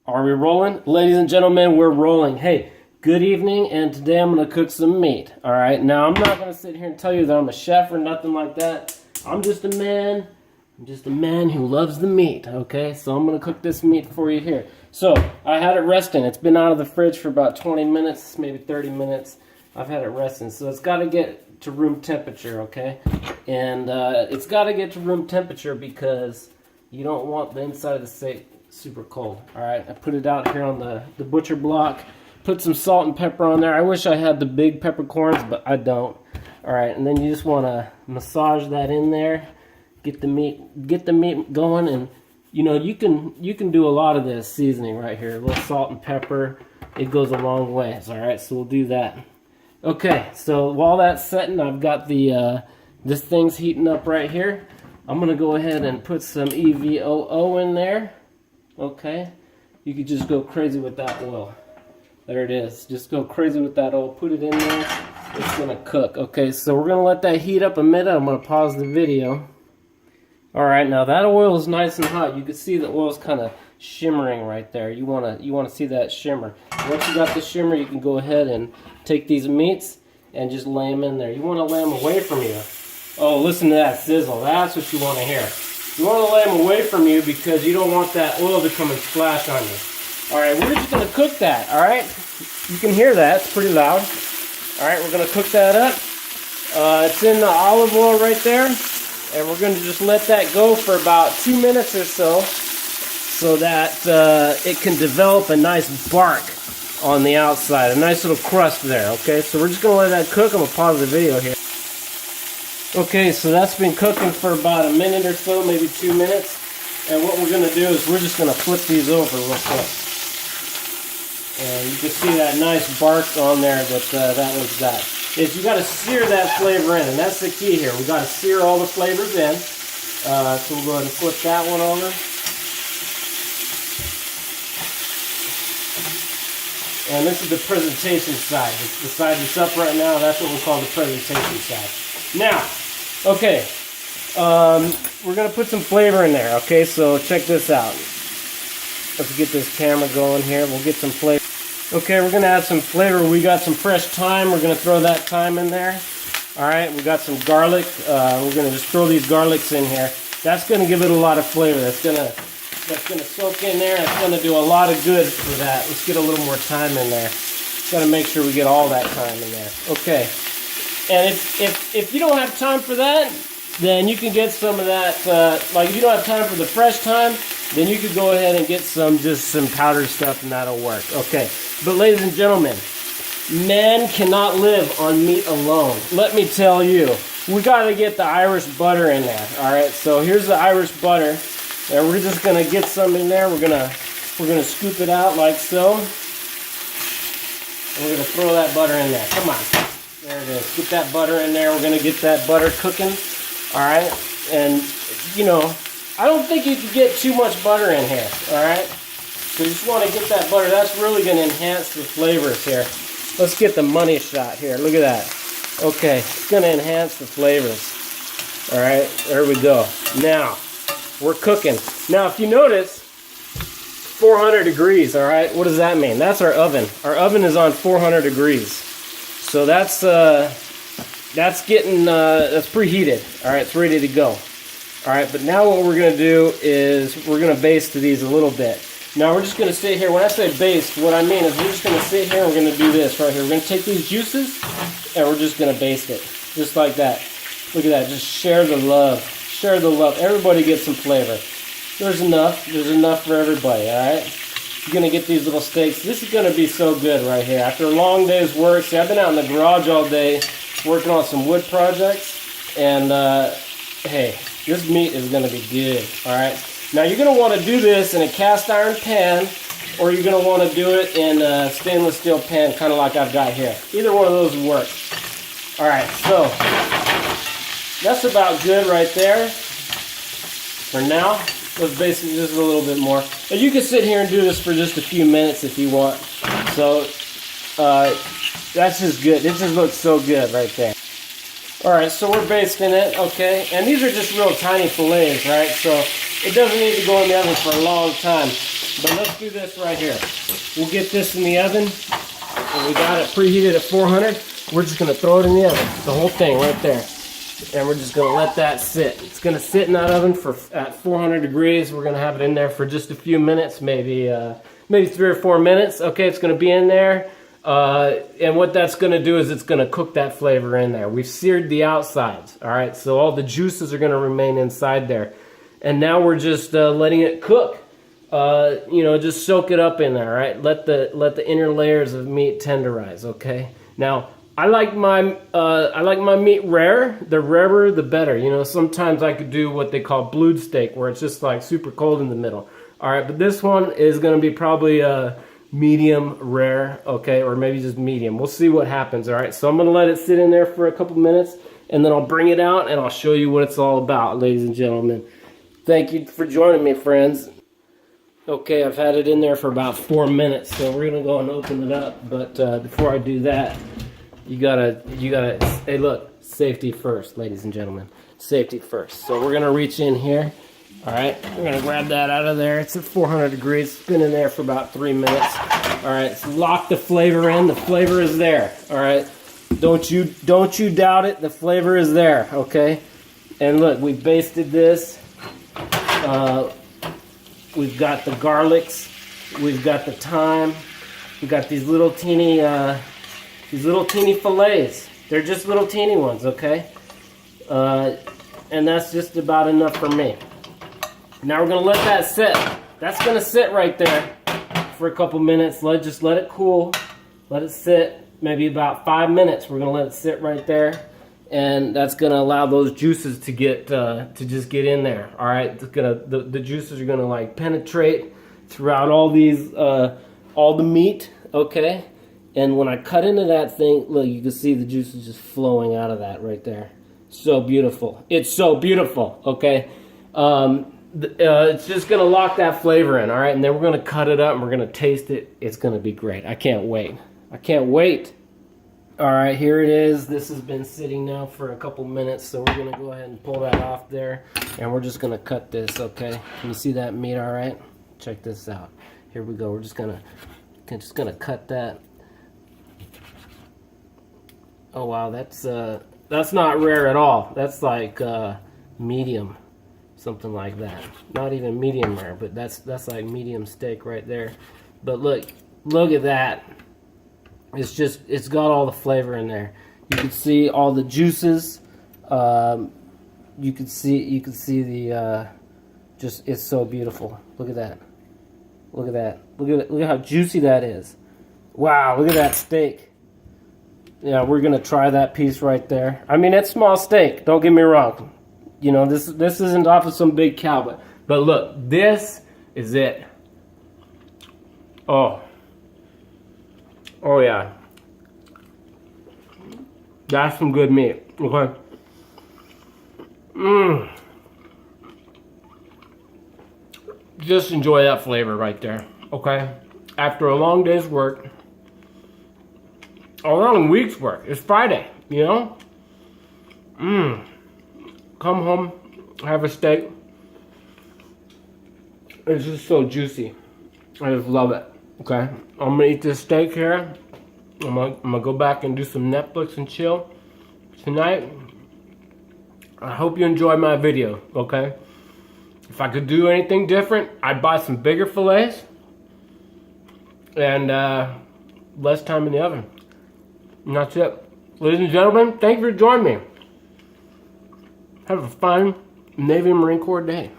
Are we rolling? Ladies and gentlemen, we're rolling. Hey, good evening, and today I'm going to cook some meat. Alright, now I'm not going to sit here and tell you that I'm a chef or nothing like that. I'm just a man. I'm just a man who loves the meat, okay? So I'm going to cook this meat for you here. So, I had it resting. It's been out of the fridge for about 20 minutes, maybe 30 minutes. I've had it resting. So it's got to get to room temperature, okay? And it's got to get to room temperature because you don't want the inside of the steak super cold. Alright, I put it out here on the butcher block. Put some salt and pepper on there. I wish I had the big peppercorns, but I don't. Alright, and then you just want to massage that in there. Get the meat going, and you know, you can do a lot of this seasoning right here. A little salt and pepper. It goes a long ways. Alright, so we'll do that. Okay, so while that's setting, I've got the this thing's heating up right here. I'm gonna go ahead and put some EVOO in there. Okay, you could just go crazy with that oil. There it is. Just go crazy with that oil. Put it in there. It's gonna cook. Okay, so we're gonna let that heat up a minute. I'm gonna pause the video. All right, now that oil is nice and hot. You can see the oil's kind of shimmering right there. You wanna see that shimmer. Once you got the shimmer, you can go ahead and take these meats and just lay them in there. You want to lay them away from you. Oh, listen to that sizzle. That's what you want to hear. You want to lay them away from you because you don't want that oil to come and splash on you. Alright, we're just going to cook that, alright? You can hear that. It's pretty loud. Alright, we're going to cook that up. It's in the olive oil right there. And we're going to just let that go for about 2 minutes or so that it can develop a nice bark on the outside. A nice little crust there, okay? So we're just going to let that cook. I'm going to pause the video here. Okay, so that's been cooking for about a minute or so, maybe 2 minutes. And what we're going to do is we're just going to flip these over real quick. And you can see that nice bark on there that one's got. Is you got to sear that flavor in, and that's the key here. We got to sear all the flavors in. So we'll go ahead and flip that one over. And this is the presentation side. The side that's up right now, that's what we call the presentation side. Now, okay, we're going to put some flavor in there, okay? So check this out. Let's get this camera going here. We'll get some flavor. Okay, we're going to add some flavor. We got some fresh thyme. We're going to throw that thyme in there. All right, we got some garlic. We're going to just throw these garlics in here. That's going to give it a lot of flavor. That's going to soak in there. It's going to do a lot of good for that. Let's get a little more thyme in there. Got to make sure we get all that thyme in there. Okay. And if you don't have time for that, then you can get some of that, like if you don't have time for the fresh thyme, then you could go ahead and get some powdered stuff and that'll work. Okay, but ladies and gentlemen, man cannot live on meat alone. Let me tell you, we got to get the Irish butter in there. All right, so here's the Irish butter, and we're just gonna get some in there. We're gonna scoop it out like so, and we're gonna throw that butter in there. Come on. There it is. Get that butter in there. We're going to get that butter cooking. Alright? And, you know, I don't think you can get too much butter in here. Alright? So you just want to get that butter. That's really going to enhance the flavors here. Let's get the money shot here. Look at that. Okay. It's going to enhance the flavors. Alright? There we go. Now, we're cooking. Now, if you notice, 400 degrees. Alright? What does that mean? That's our oven. Our oven is on 400 degrees. So that's preheated. All right, it's ready to go. All right, but now what we're going to do is we're going to baste these a little bit. Now we're just going to sit here. When I say baste, what I mean is we're just going to sit here and we're going to do this right here. We're going to take these juices and we're just going to baste it, just like that. Look at that. Just share the love. Share the love. Everybody gets some flavor. There's enough. There's enough for everybody. All right. You're going to get these little steaks. This is going to be so good right here. After a long day's work, see, I've been out in the garage all day working on some wood projects, and hey, this meat is going to be good, alright? Now you're going to want to do this in a cast iron pan, or you're going to want to do it in a stainless steel pan, kind of like I've got here. Either one of those will work. Alright, so that's about good right there for now. Let's basically just a little bit more. And you can sit here and do this for just a few minutes if you want. So that's just good. It just looks so good right there. Alright, so we're basting it, okay? And these are just real tiny fillets, right? So it doesn't need to go in the oven for a long time. But let's do this right here. We'll get this in the oven. And we got it preheated at 400. We're just going to throw it in the oven. The whole thing right there. And we're just going to let that sit. It's going to sit in that oven at 400 degrees. We're going to have it in there for just a few minutes, maybe 3 or 4 minutes. Okay, it's going to be in there. And what that's going to do is it's going to cook that flavor in there. We've seared the outsides, all right? So all the juices are going to remain inside there. And now we're just letting it cook. Just soak it up in there, right? Let the inner layers of meat tenderize, okay? Now, I like my meat rare. The rarer, the better. Sometimes I could do what they call blued steak, where it's just like super cold in the middle. All right, but this one is going to be probably medium rare, okay, or maybe just medium. We'll see what happens. All right, so I'm going to let it sit in there for a couple minutes, and then I'll bring it out and I'll show you what it's all about, ladies and gentlemen. Thank you for joining me, friends. Okay, I've had it in there for about 4 minutes, so we're gonna go and open it up. But before I do that, you gotta, hey look, safety first, ladies and gentlemen. Safety first. So we're gonna reach in here. All right, we're gonna grab that out of there. It's at 400 degrees. It's been in there for about 3 minutes. All right, so lock the flavor in. The flavor is there. All right, don't you doubt it. The flavor is there. Okay, and look, we basted this. We've got the garlics, we've got the thyme, we've got these little teeny fillets. They're just little teeny ones, okay? And that's just about enough for me. Now we're gonna let that sit. That's gonna sit right there for a couple minutes. Just let it cool. Let it sit, maybe about 5 minutes. We're gonna let it sit right there. And that's going to allow those juices to just get in there. All right, it's the juices are going to like penetrate throughout all the meat. Okay, and when I cut into that thing, look, you can see the juices just flowing out of that right there. So beautiful. It's so beautiful. Okay, it's just going to lock that flavor in. All right, and then we're going to cut it up and we're going to taste it. It's going to be great. I can't wait. I can't wait. All right, here it is. This has been sitting now for a couple minutes, so we're going to go ahead and pull that off there, and we're just going to cut this, okay? Can you see that meat all right? Check this out. Here we go. We're just going to cut that. Oh, wow, that's not rare at all. That's like medium, something like that. Not even medium rare, but that's like medium steak right there. But look at that. It's got all the flavor in there. You can see all the juices. You can see the it's so beautiful. Look at that. Look at that. Look at how juicy that is. Wow, look at that steak. Yeah, we're gonna try that piece right there. I mean, it's small steak. Don't get me wrong. This isn't off of some big cow, but look, this is it. Oh yeah, that's some good meat. Okay. Just enjoy that flavor right there. Okay. After a long day's work, a long week's work. It's Friday, Come home, have a steak. It's just so juicy. I just love it. Okay, I'm gonna eat this steak here. I'm gonna go back and do some Netflix and chill tonight. I hope you enjoyed my video, okay? If I could do anything different, I'd buy some bigger fillets and less time in the oven. And that's it. Ladies and gentlemen, thank you for joining me. Have a fine Navy and Marine Corps day.